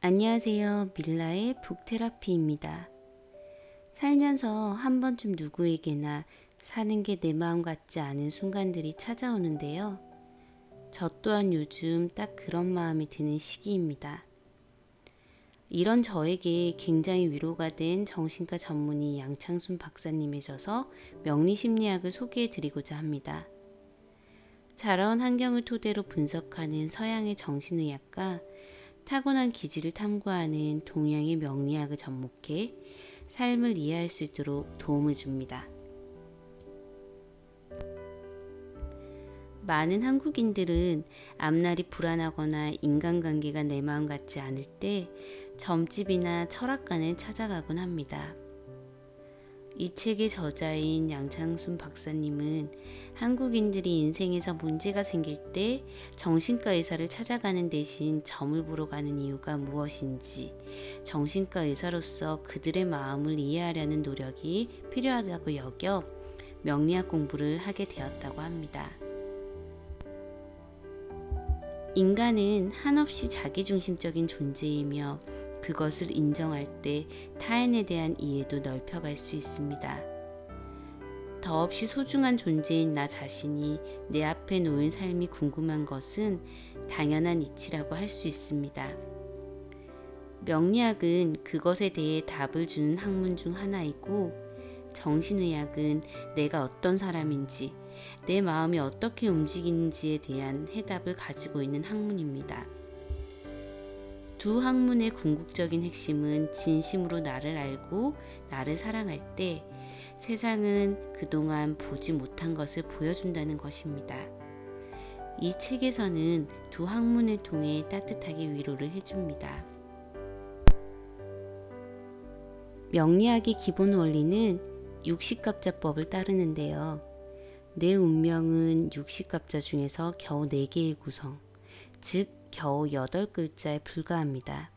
안녕하세요. 밀라의 북테라피입니다. 살면서 한 번쯤 누구에게나 사는 게 내 마음 같지 않은 순간들이 찾아오는데요. 저 또한 요즘 딱 그런 마음이 드는 시기입니다. 이런 저에게 굉장히 위로가 된 정신과 전문의 양창순 박사님이셔서 명리심리학을 소개해 드리고자 합니다. 자라온 환경을 토대로 분석하는 서양의 정신의학과 타고난 기질을 탐구하는 동양의 명리학을 접목해 삶을 이해할 수 있도록 도움을 줍니다. 많은 한국인들은 앞날이 불안하거나 인간관계가 내 마음 같지 않을 때 점집이나 철학관을 찾아가곤 합니다. 이 책의 저자인 양창순 박사님은 한국인들이 인생에서 문제가 생길 때 정신과 의사를 찾아가는 대신 점을 보러 가는 이유가 무엇인지, 정신과 의사로서 그들의 마음을 이해하려는 노력이 필요하다고 여겨 명리학 공부를 하게 되었다고 합니다. 인간은 한없이 자기중심적인 존재이며 그것을 인정할 때 타인에 대한 이해도 넓혀갈 수 있습니다. 더없이 소중한 존재인 나 자신이 내 앞에 놓인 삶이 궁금한 것은 당연한 이치라고 할 수 있습니다. 명리학은 그것에 대해 답을 주는 학문 중 하나이고, 정신의학은 내가 어떤 사람인지, 내 마음이 어떻게 움직이는지에 대한 해답을 가지고 있는 학문입니다. 두 학문의 궁극적인 핵심은 진심으로 나를 알고 나를 사랑할 때 세상은 그동안 보지 못한 것을 보여준다는 것입니다. 이 책에서는 두 학문을 통해 따뜻하게 위로를 해줍니다. 명리학의 기본 원리는 육식갑자법을 따르는데요. 내 운명은 육식갑자 중에서 겨우 4개의 구성, 즉 겨우 8글자에 불과합니다.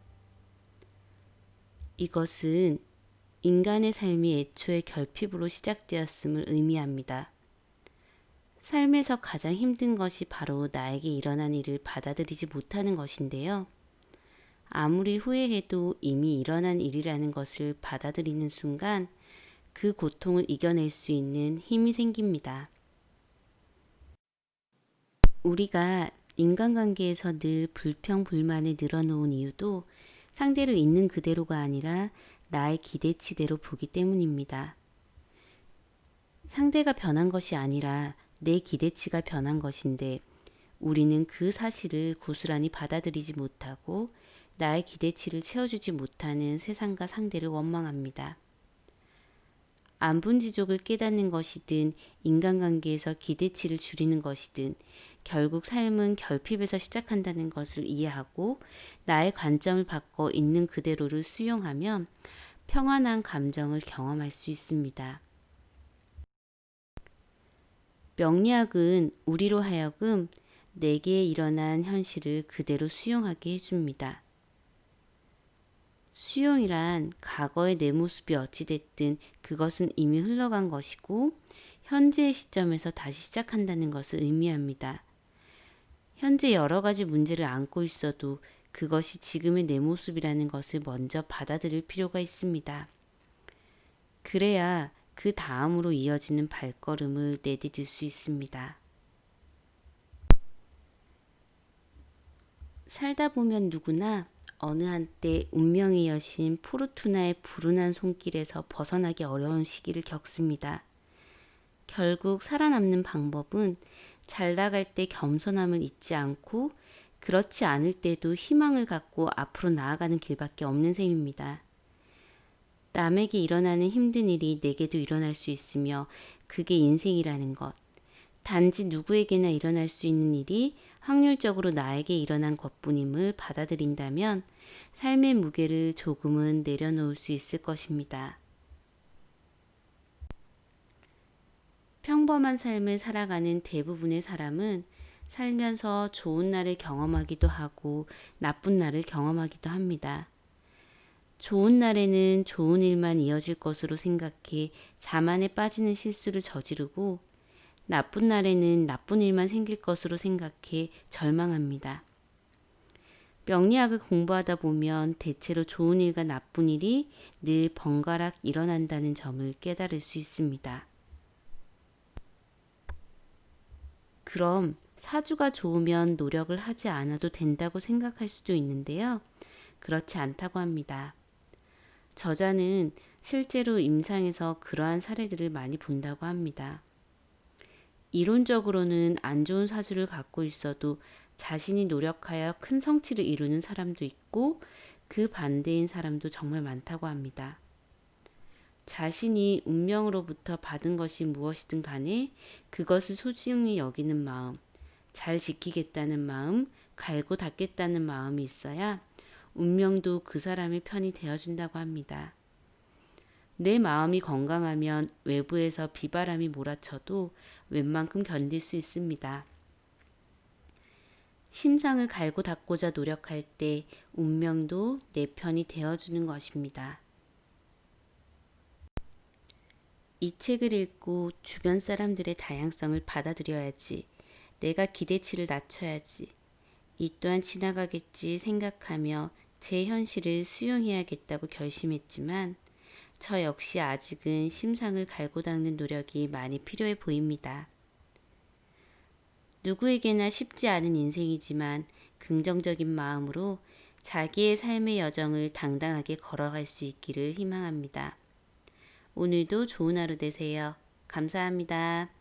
이것은 인간의 삶이 애초에 결핍으로 시작되었음을 의미합니다. 삶에서 가장 힘든 것이 바로 나에게 일어난 일을 받아들이지 못하는 것인데요. 아무리 후회해도 이미 일어난 일이라는 것을 받아들이는 순간 그 고통을 이겨낼 수 있는 힘이 생깁니다. 우리가 인간관계에서 늘 불평불만을 늘어놓은 이유도 상대를 있는 그대로가 아니라 나의 기대치대로 보기 때문입니다. 상대가 변한 것이 아니라 내 기대치가 변한 것인데 우리는 그 사실을 고스란히 받아들이지 못하고 나의 기대치를 채워주지 못하는 세상과 상대를 원망합니다. 안분지족을 깨닫는 것이든 인간관계에서 기대치를 줄이는 것이든 결국 삶은 결핍에서 시작한다는 것을 이해하고 나의 관점을 바꿔 있는 그대로를 수용하면 평안한 감정을 경험할 수 있습니다. 명리학은 우리로 하여금 내게 일어난 현실을 그대로 수용하게 해줍니다. 수용이란 과거의 내 모습이 어찌됐든 그것은 이미 흘러간 것이고 현재의 시점에서 다시 시작한다는 것을 의미합니다. 현재 여러 가지 문제를 안고 있어도 그것이 지금의 내 모습이라는 것을 먼저 받아들일 필요가 있습니다. 그래야 그 다음으로 이어지는 발걸음을 내디딜 수 있습니다. 살다 보면 누구나 어느 한때 운명의 여신 포르투나의 불운한 손길에서 벗어나기 어려운 시기를 겪습니다. 결국 살아남는 방법은 잘 나갈 때 겸손함을 잊지 않고 그렇지 않을 때도 희망을 갖고 앞으로 나아가는 길밖에 없는 셈입니다. 남에게 일어나는 힘든 일이 내게도 일어날 수 있으며 그게 인생이라는 것. 단지 누구에게나 일어날 수 있는 일이 확률적으로 나에게 일어난 것뿐임을 받아들인다면 삶의 무게를 조금은 내려놓을 수 있을 것입니다. 평범한 삶을 살아가는 대부분의 사람은 살면서 좋은 날을 경험하기도 하고 나쁜 날을 경험하기도 합니다. 좋은 날에는 좋은 일만 이어질 것으로 생각해 자만에 빠지는 실수를 저지르고 나쁜 날에는 나쁜 일만 생길 것으로 생각해 절망합니다. 명리학을 공부하다 보면 대체로 좋은 일과 나쁜 일이 늘 번갈아 일어난다는 점을 깨달을 수 있습니다. 그럼 사주가 좋으면 노력을 하지 않아도 된다고 생각할 수도 있는데요. 그렇지 않다고 합니다. 저자는 실제로 임상에서 그러한 사례들을 많이 본다고 합니다. 이론적으로는 안 좋은 사주를 갖고 있어도 자신이 노력하여 큰 성취를 이루는 사람도 있고 그 반대인 사람도 정말 많다고 합니다. 자신이 운명으로부터 받은 것이 무엇이든 간에 그것을 소중히 여기는 마음, 잘 지키겠다는 마음, 갈고 닦겠다는 마음이 있어야 운명도 그 사람의 편이 되어준다고 합니다. 내 마음이 건강하면 외부에서 비바람이 몰아쳐도 웬만큼 견딜 수 있습니다. 심상을 갈고 닦고자 노력할 때 운명도 내 편이 되어주는 것입니다. 이 책을 읽고 주변 사람들의 다양성을 받아들여야지. 내가 기대치를 낮춰야지. 이 또한 지나가겠지 생각하며 제 현실을 수용해야겠다고 결심했지만 저 역시 아직은 심상을 갈고 닦는 노력이 많이 필요해 보입니다. 누구에게나 쉽지 않은 인생이지만 긍정적인 마음으로 자기의 삶의 여정을 당당하게 걸어갈 수 있기를 희망합니다. 오늘도 좋은 하루 되세요. 감사합니다.